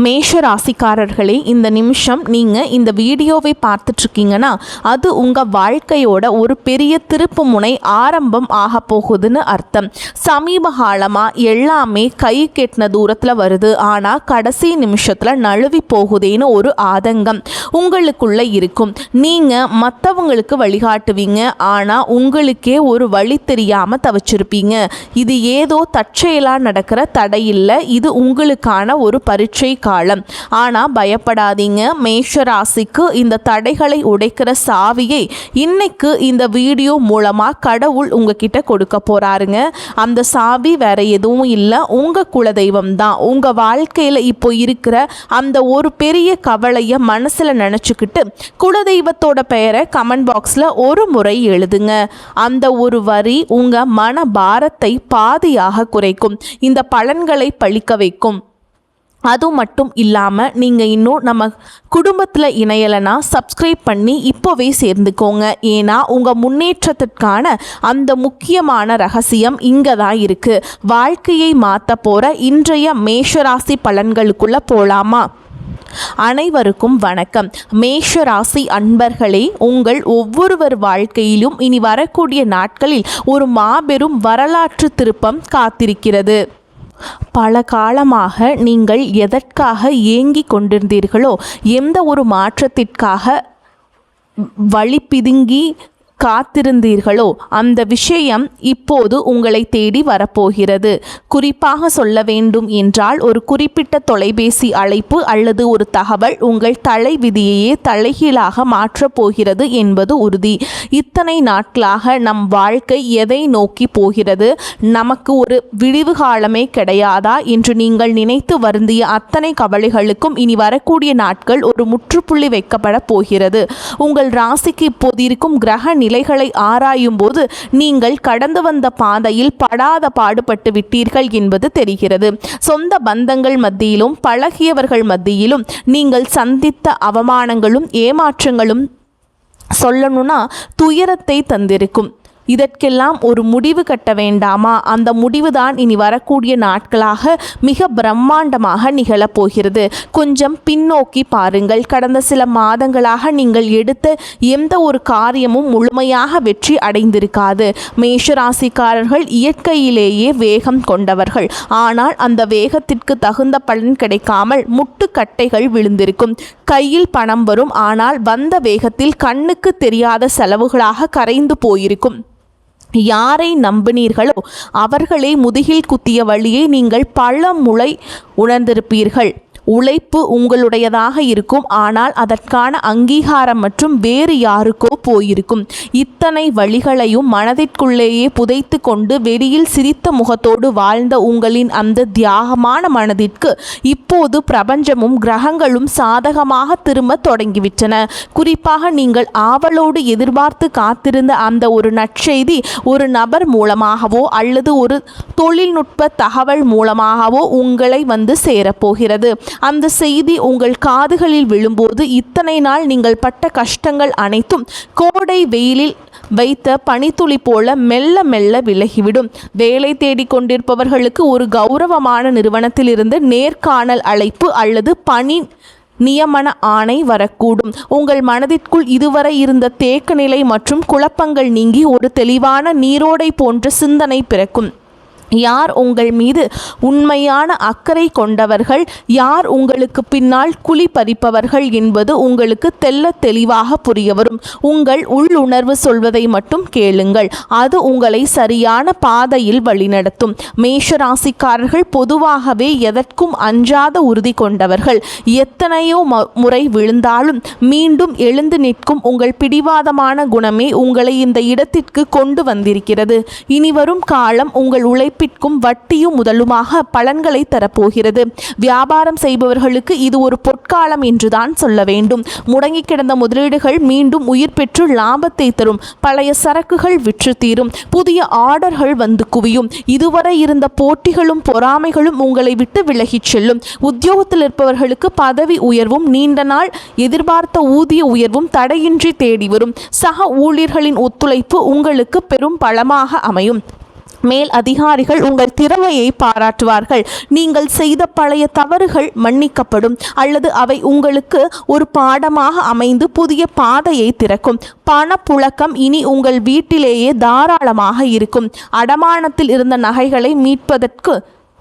மேஷ ராசிக்காரர்களே, இந்த நிமிஷம் நீங்கள் இந்த வீடியோவை பார்த்துட்ருக்கீங்கன்னா அது உங்கள் வாழ்க்கையோட ஒரு பெரிய திருப்பு முனை ஆரம்பம் ஆக போகுதுன்னு அர்த்தம். சமீப காலமாக எல்லாமே கை கெட்டின தூரத்தில் வருது, ஆனால் கடைசி நிமிஷத்தில் நழுவி போகுதேன்னு ஒரு ஆதங்கம் உங்களுக்குள்ளே இருக்கும். நீங்கள் மற்றவங்களுக்கு வழிகாட்டுவீங்க, ஆனால் உங்களுக்கே ஒரு வழி தெரியாமல் தவிச்சிருப்பீங்க. இது ஏதோ தற்செயலாக நடக்கிற தடையில்லை, இது உங்களுக்கான ஒரு பரீட்சை காலம். ஆனா பயப்படாதீங்க, மேஷ ராசிக்கு இந்த தடைகளை உடைக்கிற சாவியை இன்னைக்கு இந்த வீடியோ மூலமா கடவுள் உங்ககிட்ட கொடுக்க போறாருங்க. அந்த சாவி வேற எதுவும் இல்லை, உங்க குலதெய்வம் தான். உங்க வாழ்க்கையில இப்போ இருக்கிற அந்த ஒரு பெரிய கவலையை மனசுல நினைச்சுக்கிட்டு குலதெய்வத்தோட பெயரை கமெண்ட் பாக்ஸ்ல ஒரு முறை எழுதுங்க. அந்த ஒரு வரி உங்க மன பாரத்தை பாதியாக குறைக்கும், இந்த பலன்களை பழிக்க வைக்கும். அது மட்டும் இல்லாமல் நீங்கள் இன்னும் நம்ம குடும்பத்தில் இணையலைன்னா சப்ஸ்கிரைப் பண்ணி இப்போவே சேர்ந்துக்கோங்க. ஏன்னா உங்கள் முன்னேற்றத்திற்கான அந்த முக்கியமான ரகசியம் இங்கே தான் இருக்குது. வாழ்க்கையை மாற்ற போகிற இன்றைய மேஷராசி பலன்களுக்குள்ளே போகலாமா? அனைவருக்கும் வணக்கம். மேஷ ராசி அன்பர்களே, உங்கள் ஒவ்வொருவர் வாழ்க்கையிலும் இனி வரக்கூடிய நாட்களில் ஒரு மாபெரும் வரலாற்று திருப்பம் காத்திருக்கிறது. பல காலமாக நீங்கள் எதற்காக ஏங்கிக் கொண்டிருந்தீர்களோ, எந்த ஒரு மாற்றத்திற்காக வழி பிதுங்கி காத்திருந்தீர்களோ அந்த விஷயம் இப்போது உங்களை தேடி வரப்போகிறது. குறிப்பாக சொல்ல வேண்டும் என்றால் ஒரு குறிப்பிட்ட தொலைபேசி அழைப்பு அல்லது ஒரு தகவல் உங்கள் தலை விதியையே தலைகீழாக மாற்றப் போகிறது என்பது உறுதி. இத்தனை நாட்களாக நம் வாழ்க்கை எதை நோக்கி போகிறது, நமக்கு ஒரு விடிவு காலமே கிடையாதா என்று நீங்கள் நினைத்து வருந்திய அத்தனை கவலைகளுக்கும் இனி வரக்கூடிய நாட்கள் ஒரு முற்றுப்புள்ளி வைக்கப்பட போகிறது. உங்கள் ராசிக்கு இப்போது இருக்கும் கிரக நிலைகளை ஆராயும் போது நீங்கள் கடந்து வந்த பாதையில் படாத பாடுபட்டு விட்டீர்கள் என்பது தெரிகிறது. சொந்த பந்தங்கள் மத்தியிலும் பழகியவர்கள் மத்தியிலும் நீங்கள் சந்தித்த அவமானங்களும் ஏமாற்றங்களும் சொல்லணும்னா துயரத்தை தந்திருக்கும். இதற்கெல்லாம் ஒரு முடிவு கட்ட வேண்டாமா? அந்த முடிவுதான் இனி வரக்கூடிய நாட்களாக மிக பிரம்மாண்டமாக நிகழப்போகிறது. கொஞ்சம் பின்னோக்கி பாருங்கள். கடந்த சில மாதங்களாக நீங்கள் எடுத்த எந்த ஒரு காரியமும் முழுமையாக வெற்றி அடைந்திருக்காது. மேஷராசிக்காரர்கள் இயற்கையிலேயே வேகம் கொண்டவர்கள். ஆனால் அந்த வேகத்திற்கு தகுந்த பலன் கிடைக்காமல் முட்டுக்கட்டைகள் விழுந்திருக்கும். கையில் பணம் வரும், ஆனால் வந்த வேகத்தில் கண்ணுக்கு தெரியாத செலவுகளாக கரைந்து போயிருக்கும். யாரை நம்பினீர்களோ அவர்களே முதுகில் குத்திய வழியை நீங்கள் பல முறை உணர்ந்திருப்பீர்கள். உழைப்பு உங்களுடையதாக இருக்கும், ஆனால் அதற்கான அங்கீகாரம் மற்றும் வேறு யாருக்கோ போயிருக்கும். இத்தனை வழிகளையும் மனதிற்குள்ளேயே புதைத்து கொண்டு வெளியில் சிரித்த முகத்தோடு வாழ்ந்த உங்களின் அந்த தியாகமான மனதிற்கு இப்போது பிரபஞ்சமும் கிரகங்களும் சாதகமாக திரும்ப தொடங்கிவிட்டன. குறிப்பாக நீங்கள் ஆவலோடு எதிர்பார்த்து காத்திருந்த அந்த ஒரு நற்செய்தி ஒரு நபர் மூலமாகவோ அல்லது ஒரு தொழில்நுட்ப தகவல் மூலமாகவோ உங்களை வந்து சேரப்போகிறது. அந்த செய்தி உங்கள் காதுகளில் விழும்போது இத்தனை நாள் நீங்கள் பட்ட கஷ்டங்கள் அனைத்தும் கோடை வெயிலில் வைத்த பனித்துளி போல மெல்ல மெல்ல விலகிவிடும். வேலை தேடிக் கொண்டிருப்பவர்களுக்கு ஒரு கௌரவமான நிறுவனத்திலிருந்து நேர்காணல் அழைப்பு அல்லது பணி நியமன ஆணை வரக்கூடும். உங்கள் மனதிற்குள் இதுவரை இருந்த தேக்க நிலை மற்றும் குழப்பங்கள் நீங்கி ஒரு தெளிவான நீரோடை போன்ற சிந்தனை பிறக்கும். யார் உங்கள் மீது உண்மையான அக்கறை கொண்டவர்கள், யார் உங்களுக்கு பின்னால் குழி பறிப்பவர்கள் என்பது உங்களுக்கு தெல்ல தெளிவாக புரிய வரும். உங்கள் உள்ளுணர்வு சொல்வதை மட்டும் கேளுங்கள், அது உங்களை சரியான பாதையில் வழிநடத்தும். மேஷராசிக்காரர்கள் பொதுவாகவே எதற்கும் அஞ்சாத உறுதி கொண்டவர்கள். எத்தனையோ முறை விழுந்தாலும் மீண்டும் எழுந்து நிற்கும் உங்கள் பிடிவாதமான குணமே உங்களை இந்த இடத்திற்கு கொண்டு வந்திருக்கிறது. இனிவரும் காலம் உங்கள் உழைப்பிற்கும் வட்டியும் முதலுமாக பலன்களை தரப்போகிறது. வியாபாரம் செய்பவர்களுக்கு இது ஒரு பொற்காலம் என்றுதான் சொல்ல வேண்டும். முடங்கி கிடந்த முதலீடுகள் மீண்டும் உயிர் பெற்று லாபத்தை தரும். பழைய சரக்குகள் விற்று தீரும். புதிய ஆர்டர்கள் வந்து குவியும். இதுவரை இருந்த போட்டிகளும் பொறாமைகளும் உங்களை விட்டு விலகிச் செல்லும். உத்தியோகத்தில் இருப்பவர்களுக்கு பதவி உயர்வும் நீண்ட நாள் எதிர்பார்த்த ஊதிய உயர்வும் தடையின்றி தேடி வரும். சக ஊழியர்களின் ஒத்துழைப்பு உங்களுக்கு பெரும் பலமாக அமையும். மேல் அதிகாரிகள் உங்கள் திறமையை பாராட்டுவார்கள். நீங்கள் செய்த பழைய தவறுகள் மன்னிக்கப்படும் அல்லது அவை உங்களுக்கு ஒரு பாடமாக அமைந்து புதிய பாதையை திறக்கும். பணப்புழக்கம் இனி உங்கள் வீட்டிலேயே தாராளமாக இருக்கும். அடமானத்தில் இருந்த நகைகளை மீட்பதற்கு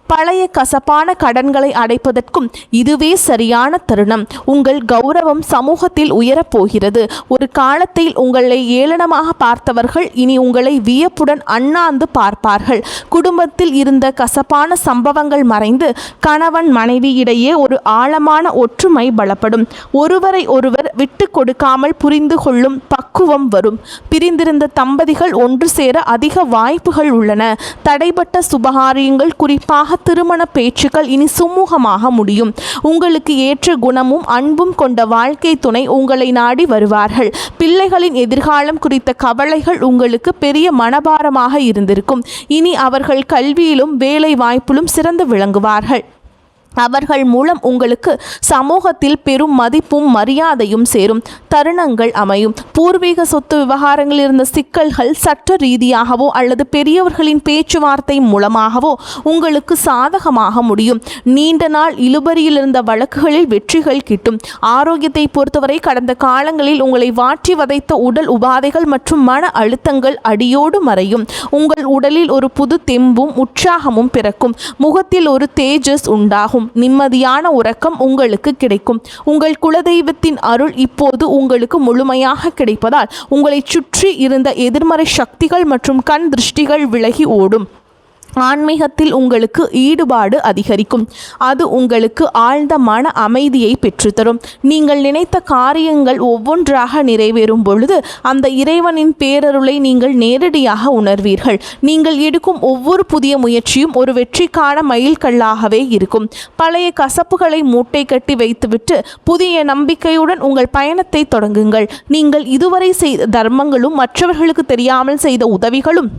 பழைய கசப்பான கடன்களை அடைப்பதற்கும் இதுவே சரியான தருணம். உங்கள் கௌரவம் சமூகத்தில் உயரப்போகிறது. ஒரு காலத்தில் உங்களை ஏளனமாக பார்த்தவர்கள் இனி உங்களை வியப்புடன் அண்ணாந்து பார்ப்பார்கள். குடும்பத்தில் இருந்த கசப்பான சம்பவங்கள் மறைந்து கணவன் மனைவி இடையே ஒரு ஆழமான ஒற்றுமை பலப்படும். ஒருவரை ஒருவர் விட்டு கொடுக்காமல் புரிந்து கொள்ளும் பக்குவம் வரும். பிரிந்திருந்த தம்பதிகள் ஒன்று சேர அதிக வாய்ப்புகள் உள்ளன. தடைபட்ட சுபகாரியங்கள், குறிப்பாக திருமண பேச்சுக்கள் இனி சுமூகமாக முடியும். உங்களுக்கு ஏற்ற குணமும் அன்பும் கொண்ட வாழ்க்கை துணை உங்களை நாடி வருவார்கள். பிள்ளைகளின் எதிர்காலம் குறித்த கவலைகள் உங்களுக்கு பெரிய மனபாரமாக இருந்திருக்கும். இனி அவர்கள் கல்வியிலும் வேலை வாய்ப்பிலும் சிறந்து விளங்குவார்கள். அவர்கள் மூலம் உங்களுக்கு சமூகத்தில் பெரும் மதிப்பும் மரியாதையும் சேரும் தருணங்கள் அமையும். பூர்வீக சொத்து விவகாரங்களில் இருந்த சிக்கல்கள் சட்ட ரீதியாகவோ அல்லது பெரியவர்களின் பேச்சுவார்த்தை மூலமாகவோ உங்களுக்கு சாதகமாக முடியும். நீண்ட நாள் இழுபறியில் இருந்த வழக்குகளில் வெற்றிகள் கிட்டும். ஆரோக்கியத்தை பொறுத்தவரை கடந்த காலங்களில் உங்களை வாட்டி வதைத்த உடல் உபாதைகள் மற்றும் மன அழுத்தங்கள் அடியோடு மறையும். உங்கள் உடலில் ஒரு புது தெம்பும் உற்சாகமும் பிறக்கும். முகத்தில் ஒரு தேஜஸ் உண்டாகும். நிம்மதியான உறக்கம் உங்களுக்கு கிடைக்கும். உங்கள் குலதெய்வத்தின் அருள் இப்போது உங்களுக்கு முழுமையாக கிடைப்பதால் உங்களை சுற்றி இருந்த எதிர்மறை சக்திகள் மற்றும் கண் திருஷ்டிகள் விலகி ஓடும். ஆன்மீகத்தில் உங்களுக்கு ஈடுபாடு அதிகரிக்கும். அது உங்களுக்கு ஆழ்ந்த மன அமைதியை பெற்றுத்தரும். நீங்கள் நினைத்த காரியங்கள் ஒவ்வொன்றாக நிறைவேறும் பொழுது அந்த இறைவனின் பேரருளை நீங்கள் நேரடியாக உணர்வீர்கள். நீங்கள் எடுக்கும் ஒவ்வொரு புதிய முயற்சியும் ஒரு வெற்றிக்கான மைல்கல்லாகவே இருக்கும். பழைய கசப்புகளை மூட்டை கட்டி வைத்துவிட்டு புதிய நம்பிக்கையுடன் உங்கள் பயணத்தை தொடங்குங்கள். நீங்கள் இதுவரை செய்த தர்மங்களும் மற்றவர்களுக்கு தெரியாமல் செய்த உதவிகளும்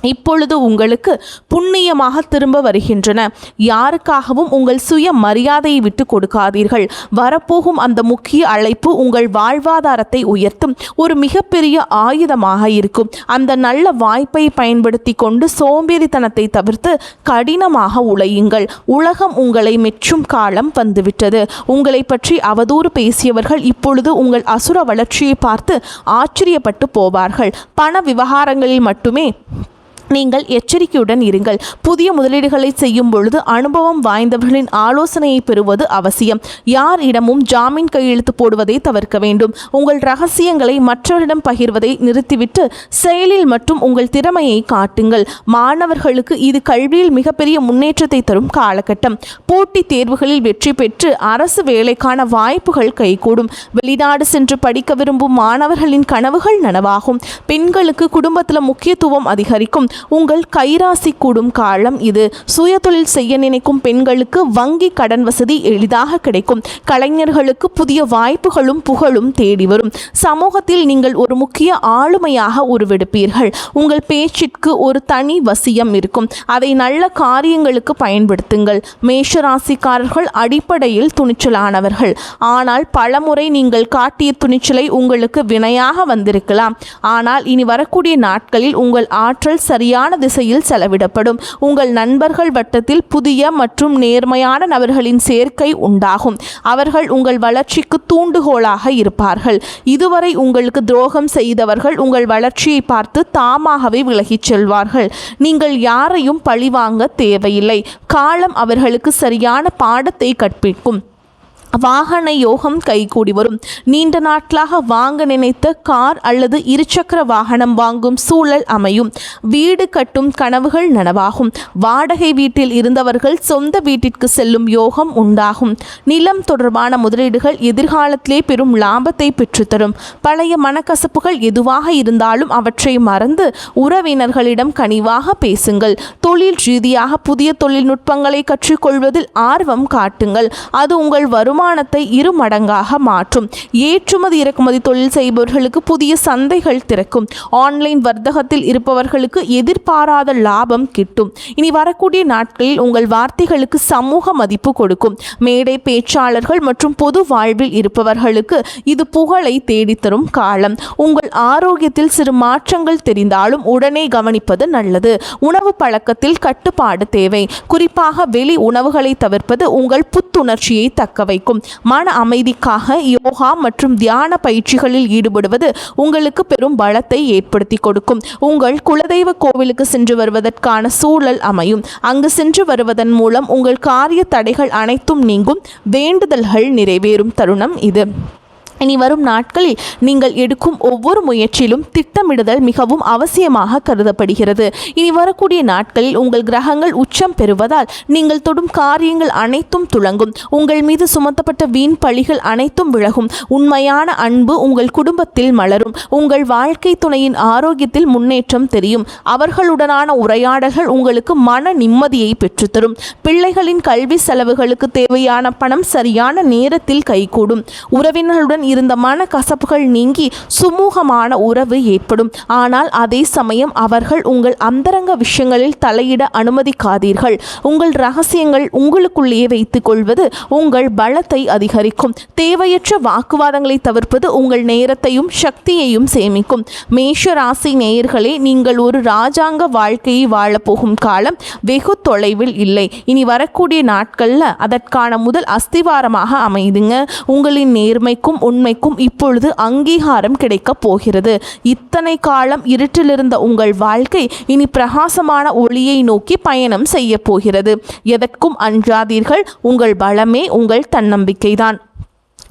இப்பொழுது உங்களுக்கு புண்ணியமாக திரும்ப வருகின்றன. யாருக்காகவும் உங்கள் சுய மரியாதையை விட்டு கொடுக்காதீர்கள். வரப்போகும் அந்த முக்கிய அழைப்பு உங்கள் வாழ்வாதாரத்தை உயர்த்தும் ஒரு மிகப்பெரிய ஆயுதமாக இருக்கும். அந்த நல்ல வாய்ப்பை பயன்படுத்தி கொண்டு சோம்பேறித்தனத்தை தவிர்த்து கடினமாக உழையுங்கள். உலகம் உங்களை மெச்சும் காலம் வந்துவிட்டது. உங்களை பற்றி அவதூறு பேசியவர்கள் இப்பொழுது உங்கள் அசுர வளர்ச்சியை பார்த்து ஆச்சரியப்பட்டு போவார்கள். பண விவகாரங்களில் மட்டுமே நீங்கள் எச்சரிக்கையுடன் இருங்கள். புதிய முதலீடுகளை செய்யும் பொழுது அனுபவம் வாய்ந்தவர்களின் ஆலோசனையை பெறுவது அவசியம். யாரிடமும் ஜாமீன் கையெழுத்து போடுவதை தவிர்க்க வேண்டும். உங்கள் ரகசியங்களை மற்றவரிடம் பகிர்வதை நிறுத்திவிட்டு செயலில் மற்றும் உங்கள் திறமையை காட்டுங்கள். மாணவர்களுக்கு இது கல்வியில் மிகப்பெரிய முன்னேற்றத்தை தரும் காலகட்டம். போட்டித் தேர்வுகளில் வெற்றி பெற்று அரசு வேலைக்கான வாய்ப்புகள் கைகூடும். வெளிநாடு சென்று படிக்க விரும்பும் மாணவர்களின் கனவுகள் நனவாகும். பெண்களுக்கு குடும்பத்தில் முக்கியத்துவம் அதிகரிக்கும். உங்கள் கைராசி கூடும் காலம் இது. சுயதொழில் செய்ய நினைக்கும் பெண்களுக்கு வங்கி கடன் வசதி எளிதாக கிடைக்கும். கலைஞர்களுக்கு புதிய வாய்ப்புகளும் புகழும் தேடி வரும். சமூகத்தில் நீங்கள் ஒரு முக்கிய ஆளுமையாக உருவெடுப்பீர்கள். உங்கள் பேச்சிற்கு ஒரு தனி வசியம் இருக்கும். அதை நல்ல காரியங்களுக்கு பயன்படுத்துங்கள். மேஷராசிக்காரர்கள் அடிப்படையில் துணிச்சலானவர்கள். ஆனால் பலமுறை நீங்கள் காட்டிய துணிச்சலை உங்களுக்கு வினையாக வந்திருக்கலாம். ஆனால் இனி வரக்கூடிய நாட்களில் உங்கள் ஆற்றல் சரியான திசையில் செலவிடப்படும். உங்கள் நண்பர்கள் வட்டத்தில் புதிய மற்றும் நேர்மையான நபர்களின் சேர்க்கை உண்டாகும். அவர்கள் உங்கள் வளர்ச்சிக்கு தூண்டுகோலாக இருப்பார்கள். இதுவரை உங்களுக்கு துரோகம் செய்தவர்கள் உங்கள் வளர்ச்சியை பார்த்து தாமாகவே விலகிச் செல்வார்கள். நீங்கள் யாரையும் பழிவாங்க தேவையில்லை. காலம் அவர்களுக்கு சரியான பாடத்தை கற்பிக்கும். வாகன யோகம் கைகூடி வரும். நீண்ட நாட்களாக வாங்க நினைத்த கார் அல்லது இருசக்கர வாகனம் வாங்கும் சூழல் அமையும். வீடு கட்டும் கனவுகள் நனவாகும். வாடகை வீட்டில் இருந்தவர்கள் சொந்த வீட்டிற்கு செல்லும் யோகம் உண்டாகும். நிலம் தொடர்பான முதலீடுகள் எதிர்காலத்திலே பெரும் லாபத்தை பெற்றுத்தரும். பழைய மனக்கசப்புகள் எதுவாக இருந்தாலும் அவற்றை மறந்து உறவினர்களிடம் கனிவாக பேசுங்கள். தொழில் ரீதியாக புதிய தொழில்நுட்பங்களை கற்றுக்கொள்வதில் ஆர்வம் காட்டுங்கள். அது உங்கள் வருமானம் வருமானத்தை 2 மடங்காக மாற்றும். ஏற்றுமதி இறக்குமதி தொழில் செய்பவர்களுக்கு புதிய சந்தைகள் திறக்கும். ஆன்லைன் வர்த்தகத்தில் இருப்பவர்களுக்கு எதிர்பாராத லாபம் கிட்டும். இனி வரக்கூடிய நாட்களில் உங்கள் வார்த்தைகளுக்கு சமூக மதிப்பு கொடுக்கும். மேடை பேச்சாளர்கள் மற்றும் பொது வாழ்வில் இருப்பவர்களுக்கு இது புகழை தேடித்தரும் காலம். உங்கள் ஆரோக்கியத்தில் சிறு மாற்றங்கள் தெரிந்தாலும் உடனே கவனிப்பது நல்லது. உணவு பழக்கத்தில் கட்டுப்பாடு தேவை. குறிப்பாக வெளி உணவுகளை தவிர்ப்பது உங்கள் புத்துணர்ச்சியை தக்க வைக்கும். மன அமைதிக்காக யோகா மற்றும் தியான பயிற்சிகளில் ஈடுபடுவது உங்களுக்கு பெரும் பலத்தை ஏற்படுத்தி கொடுக்கும். உங்கள் குலதெய்வ கோவிலுக்கு சென்று வருவதற்கான சூழல் அமையும். அங்கு சென்று வருவதன் மூலம் உங்கள் காரிய தடைகள் அனைத்தும் நீங்கும். வேண்டுதல்கள் நிறைவேறும் தருணம் இது. இனி வரும் நாட்களில் நீங்கள் எடுக்கும் ஒவ்வொரு முயற்சியிலும் திட்டமிடுதல் மிகவும் அவசியமாக கருதப்படுகிறது. இனி வரக்கூடிய நாட்களில் உங்கள் கிரகங்கள் உச்சம் பெறுவதால் நீங்கள் தொடும் காரியங்கள் அனைத்தும் துளங்கும். உங்கள் மீது சுமத்தப்பட்ட வீண் பழிகள் அனைத்தும் விலகும். உண்மையான அன்பு உங்கள் குடும்பத்தில் மலரும். உங்கள் வாழ்க்கை துணையின் ஆரோக்கியத்தில் முன்னேற்றம் தெரியும். அவர்களுடனான உரையாடல்கள் உங்களுக்கு மன நிம்மதியை பெற்றுத்தரும். பிள்ளைகளின் கல்வி செலவுகளுக்கு தேவையான பணம் சரியான நேரத்தில் கைகூடும். உறவினர்களுடன் இருந்த மன கசப்புகள் நீங்கி சுமூகமான உறவு ஏற்படும். ஆனால் அதே சமயம் அவர்கள் உங்கள் அந்தரங்க விஷயங்களில் தலையிட அனுமதிக்காதீர்கள். உங்கள் ரகசியங்கள் உங்களுக்குள்ளேயே வைத்துக் கொள்வது உங்கள் பலத்தை அதிகரிக்கும். தேவையற்ற வாக்குவாதங்களை தவிர்ப்பது உங்கள் நேரத்தையும் சக்தியையும் சேமிக்கும். மேஷ ராசி நேயர்களே, நீங்கள் ஒரு ராஜாங்க வாழ்க்கையை வாழப்போகும் காலம் வெகு தொலைவில் இல்லை. இனி வரக்கூடிய நாட்களில் அதற்கான முதல் அஸ்திவாரமாக அமைதுங்க. உங்களின் நேர்மைக்கும் உண்மைக்கும் இப்பொழுது அங்கீகாரம் கிடைக்கப் போகிறது. இத்தனை காலம் இருட்டிலிருந்த உங்கள் வாழ்க்கை இனி பிரகாசமான ஒளியை நோக்கி பயணம் செய்ய போகிறது. எதற்கும் அஞ்சாதீர்கள். உங்கள் பலமே உங்கள் தன்னம்பிக்கைதான்.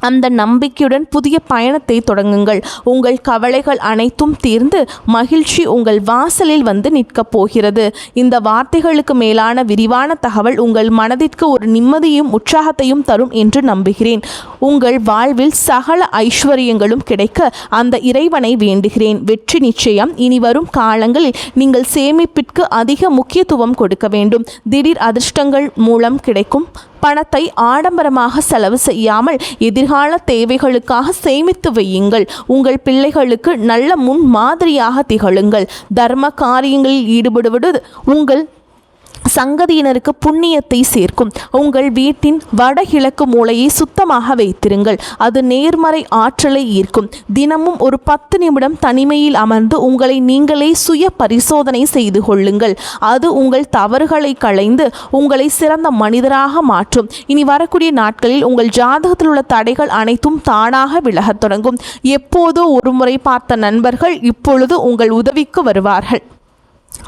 அந்த நம்பிக்கையுடன் புதிய பயணத்தை தொடங்குங்கள். உங்கள் கவலைகள் அனைத்தும் தீர்ந்து மகிழ்ச்சி உங்கள் வாசலில் வந்து நிற்கப் போகிறது. இந்த வார்த்தைகளுக்கு மேலான விரிவான தகவல் உங்கள் மனதிற்கு ஒரு நிம்மதியும் உற்சாகத்தையும் தரும் என்று நம்புகிறேன். உங்கள் வாழ்வில் சகல ஐஸ்வர்யங்களும் கிடைக்க அந்த இறைவனை வேண்டுகிறேன். வெற்றி நிச்சயம். இனி வரும் காலங்களில் நீங்கள் சேமிப்பிற்கு அதிக முக்கியத்துவம் கொடுக்க வேண்டும். திடீர் அதிர்ஷ்டங்கள் மூலம் கிடைக்கும் பணத்தை ஆடம்பரமாக செலவு செய்யாமல் எதிர்கால தேவைகளுக்காக சேமித்து வையுங்கள். உங்கள் பிள்ளைகளுக்கு நல்ல முன் மாதிரியாக திகழுங்கள். தர்ம காரியங்களில் ஈடுபடுவது உங்கள் சங்கதியினருக்கு புண்ணியத்தை சேர்க்கும். உங்கள் வீட்டின் வடகிழக்கு மூலையை சுத்தமாக வைத்திருங்கள். அது நேர்மறை ஆற்றலை ஈர்க்கும். தினமும் ஒரு 10 நிமிடம் தனிமையில் அமர்ந்து உங்களை நீங்களே சுய பரிசோதனை செய்து கொள்ளுங்கள். அது உங்கள் தவறுகளை களைந்து உங்களை சிறந்த மனிதராக மாற்றும். இனி வரக்கூடிய நாட்களில் உங்கள் ஜாதகத்தில் உள்ள தடைகள் அனைத்தும் தானாக விலகத் தொடங்கும். எப்போதோ ஒரு முறை பார்த்த நண்பர்கள் இப்பொழுது உங்கள் உதவிக்கு வருவார்கள்.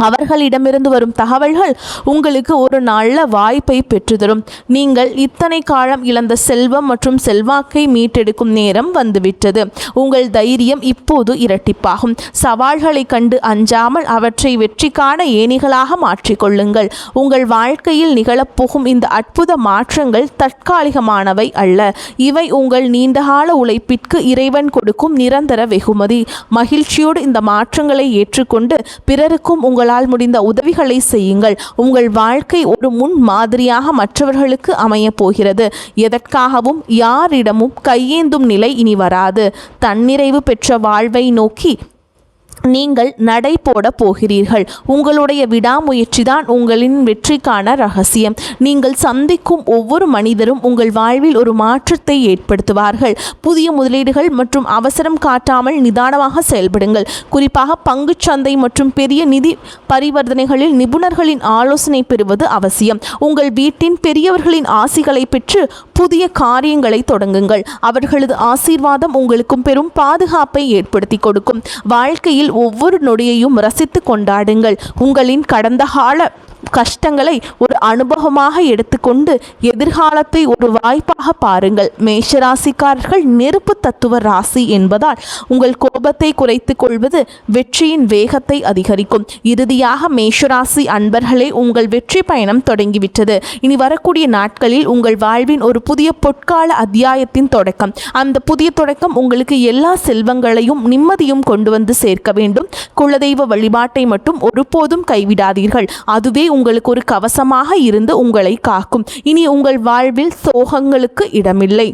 அவர்களிடமிருந்து வரும் தகவல்கள் உங்களுக்கு ஒரு நல்ல வாய்ப்பை பெற்றுத்தரும். நீங்கள் இத்தனை காலம் இழந்த செல்வம் மற்றும் செல்வாக்கை மீட்டெடுக்கும் நேரம் வந்துவிட்டது. உங்கள் தைரியம் இப்போது இரட்டிப்பாகும். சவால்களை கண்டு அஞ்சாமல் அவற்றை வெற்றிக்கான ஏணிகளாக மாற்றிக்கொள்ளுங்கள். உங்கள் வாழ்க்கையில் நிகழப்போகும் இந்த அற்புத மாற்றங்கள் தற்காலிகமானவை அல்ல. இவை உங்கள் நீண்டகால உழைப்பிற்கு இறைவன் கொடுக்கும் நிரந்தர வெகுமதி. மகிழ்ச்சியோடு இந்த மாற்றங்களை ஏற்றுக்கொண்டு பிறருக்கும் உங்களால் முடிந்த உதவிகளை செய்யுங்கள். உங்கள் வாழ்க்கை ஒரு முன் மாதிரியாக மற்றவர்களுக்கு அமையப் போகிறது. எதற்காகவும் யாரிடமும் கையேந்தும் நிலை இனி வராது. தன்னிறைவு பெற்ற வாழ்வை நோக்கி நீங்கள் நடை போட போகிறீர்கள். உங்களுடைய விடாமுயற்சி தான் உங்களின் வெற்றிக்கான ரகசியம். நீங்கள் சந்திக்கும் ஒவ்வொரு மனிதரும் உங்கள் வாழ்வில் ஒரு மாற்றத்தை ஏற்படுத்துவார்கள். புதிய முதலீடுகள் மற்றும் அவசரம் காட்டாமல் நிதானமாக செயல்படுங்கள். குறிப்பாக பங்குச்சந்தை மற்றும் பெரிய நிதி பரிவர்த்தனைகளில் நிபுணர்களின் ஆலோசனை பெறுவது அவசியம். உங்கள் வீட்டின் பெரியவர்களின் ஆசிகளை பெற்று புதிய காரியங்களை தொடங்குங்கள். அவர்களது ஆசீர்வாதம் உங்களுக்கும் பெரும் பாதுகாப்பை ஏற்படுத்தி கொடுக்கும். வாழ்க்கையில் ஒவ்வொரு நொடியையும் ரசித்து கொண்டாடுங்கள். உங்களின் கடந்த கால கஷ்டங்களை ஒரு அனுபவமாக எடுத்துக்கொண்டு எதிர்காலத்தை ஒரு வாய்ப்பாக பாருங்கள். மேஷராசிக்காரர்கள் நெருப்பு தத்துவ ராசி என்பதால் உங்கள் கோபத்தை குறைத்து கொள்வது வெற்றியின் வேகத்தை அதிகரிக்கும். இறுதியாக மேஷராசி அன்பர்களே, உங்கள் வெற்றி பயணம் தொடங்கிவிட்டது. இனி வரக்கூடிய நாட்களில் உங்கள் வாழ்வின் ஒரு புதிய பொற்கால அத்தியாயத்தின் தொடக்கம். அந்த புதிய தொடக்கம் உங்களுக்கு எல்லா செல்வங்களையும் நிம்மதியும் கொண்டு வந்து சேர்க்க வேண்டும். குலதெய்வ வழிபாட்டை மட்டும் ஒருபோதும் கைவிடாதீர்கள். அதுவே உங்களுக்கு ஒரு கவசமாக இருந்து உங்களை காக்கும். இனி உங்கள் வாழ்வில் சோகங்களுக்கு இடமில்லை.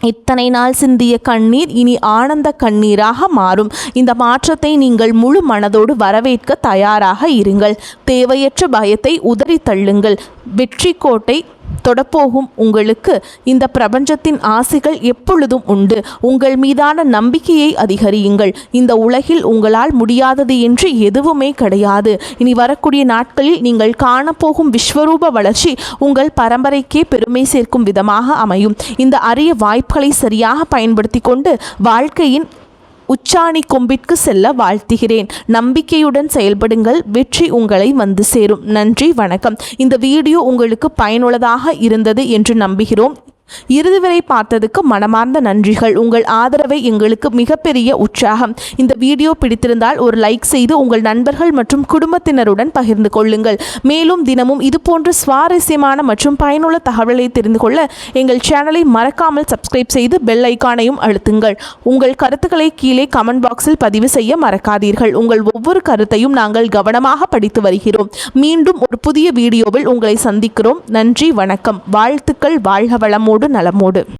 இத்தனை நாள் சிந்திய கண்ணீர் இனி ஆனந்த கண்ணீராக மாறும். இந்த மாற்றத்தை நீங்கள் முழு மனதோடு வரவேற்க தயாராக இருங்கள். தேவையற்ற பயத்தை உதறி தள்ளுங்கள். வெற்றி கோட்டை தொடப்போகும் உங்களுக்கு இந்த பிரபஞ்சத்தின் ஆசைகள் எப்பொழுதும் உண்டு. உங்கள் மீதான நம்பிக்கையை அதிகரியுங்கள். இந்த உலகில் உங்களால் முடியாதது என்று எதுவுமே கிடையாது. இனி வரக்கூடிய நாட்களில் நீங்கள் காணப்போகும் விஸ்வரூப வளர்ச்சி உங்கள் பரம்பரைக்கே பெருமை சேர்க்கும் விதமாக அமையும். இந்த அரிய வாய்ப்புகளை சரியாக பயன்படுத்தி கொண்டு வாழ்க்கையின் உச்சாணி கொம்பிற்கு செல்ல வாழ்த்துகிறேன். நம்பிக்கையுடன் செயல்படுங்கள். வெற்றி உங்களை வந்து சேரும். நன்றி, வணக்கம். இந்த வீடியோ உங்களுக்கு பயனுள்ளதாக இருந்தது என்று நம்புகிறோம். இறுதி வரை பார்த்ததுக்கு மனமார்ந்த நன்றிகள். உங்கள் ஆதரவை எங்களுக்கு மிகப்பெரிய உற்சாகம். இந்த வீடியோ பிடித்திருந்தால் ஒரு லைக் செய்து உங்கள் நண்பர்கள் மற்றும் குடும்பத்தினருடன் பகிர்ந்து கொள்ளுங்கள். மேலும் தினமும் இதுபோன்ற சுவாரஸ்யமான மற்றும் பயனுள்ள தகவலை தெரிந்து கொள்ள எங்கள் சேனலை மறக்காமல் சப்ஸ்கிரைப் செய்து பெல் ஐக்கானையும் அழுத்துங்கள். உங்கள் கருத்துக்களை கீழே கமெண்ட் பாக்ஸில் பதிவு செய்ய மறக்காதீர்கள். உங்கள் ஒவ்வொரு கருத்தையும் நாங்கள் கவனமாக படித்து வருகிறோம். மீண்டும் ஒரு புதிய வீடியோவில் உங்களை சந்திக்கிறோம். நன்றி, வணக்கம். வாழ்த்துக்கள். வாழ்க வளமோடு நலமோடு.